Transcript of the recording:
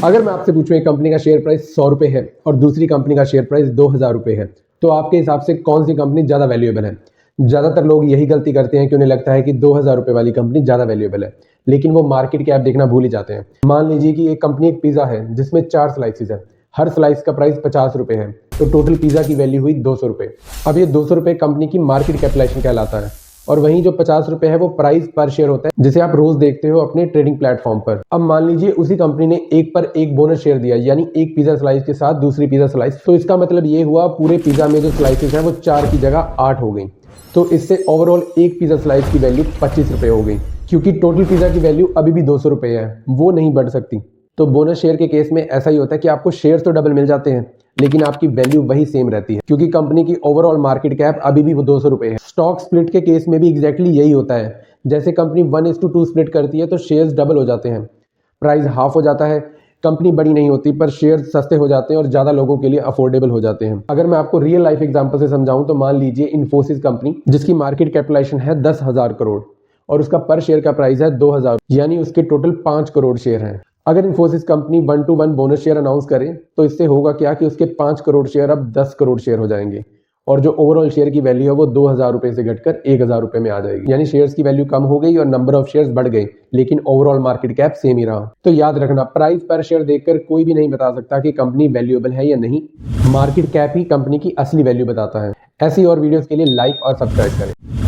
अगर मैं आपसे पूछूं एक कंपनी का शेयर प्राइस 100 रुपये है और दूसरी कंपनी का शेयर प्राइस 2000 रुपये है, तो आपके हिसाब से कौन सी कंपनी ज़्यादा वैल्यूएबल है? ज़्यादातर लोग यही गलती करते हैं कि उन्हें लगता है कि 2000 रुपये वाली कंपनी ज़्यादा वैल्यूएबल है, लेकिन वो मार्केट कैप देखना भूल ही जाते हैं। मान लीजिए कि एक कंपनी एक पिज़्ज़ा है जिसमें 4 स्लाइसेस है, हर स्लाइस का प्राइस 50 रुपये है, तो टोटल पिज़्ज़ा की वैल्यू हुई 200 रुपये। अब ये 200 रुपये कंपनी की मार्केट कैपिटलाइजेशन कहलाता है, और वहीं जो 50 रुपये है वो प्राइस पर शेयर होता है, जिसे आप रोज देखते हो अपने ट्रेडिंग प्लेटफॉर्म पर। अब मान लीजिए उसी कंपनी ने एक पर एक बोनस शेयर दिया, यानी एक पिज्जा स्लाइस के साथ दूसरी पिज्जा स्लाइस, तो इसका मतलब ये हुआ पूरे पिज्जा में जो स्लाइसेस हैं वो 4 की जगह 8 हो गई। तो इससे ओवरऑल एक पिज्जा स्लाइस की वैल्यू 25 रुपये हो गई, क्योंकि टोटल पिज्जा की वैल्यू अभी भी 200 रुपये है, वो नहीं बढ़ सकती। तो बोनस शेयर के केस में ऐसा ही होता है कि आपको शेयर तो डबल मिल जाते हैं, लेकिन आपकी वैल्यू वही सेम रहती है, क्योंकि कंपनी की ओवरऑल मार्केट कैप अभी भी वो 200 रुपये है। स्टॉक स्प्लिट के केस में भी एग्जैक्टली यही होता है। जैसे कंपनी 1:2 स्प्लिट करती है तो शेयर्स डबल हो जाते हैं, प्राइस हाफ हो जाता है, कंपनी बड़ी नहीं होती पर शेयर सस्ते हो जाते हैं और ज़्यादा लोगों के लिए अफोर्डेबल हो जाते हैं। अगर मैं आपको रियल लाइफ एग्जांपल से समझाऊं तो मान लीजिए इन्फोसिस कंपनी, जिसकी मार्केट कैपिटलाइजेशन है 10,000 करोड़ और उसका पर शेयर का प्राइस है 2000, यानी उसके टोटल 5 करोड़ शेयर हैं। अगर Infosys company 1-to-1 bonus share announce करे तो इससे होगा क्या कि उसके 5 करोड़ शेयर अब 10 करोड़ शेयर हो जाएंगे, और जो ओवरऑल शेयर की वैल्यू है वो 2000 रुपये से घटकर 1000 रुपये में आ जाएगी। यानी शेयर्स की वैल्यू कम हो गई और नंबर ऑफ शेयर्स बढ़ गए, लेकिन ओवरऑल मार्केट कैप सेम ही रहा। तो याद रखना, प्राइस पर शेयर देखकर कोई भी नहीं बता सकता कि कंपनी वैल्यूएबल है या नहीं। मार्केट कैप ही कंपनी की असली वैल्यू बताता है। ऐसी और वीडियोस के लिए लाइक और सब्सक्राइब करें।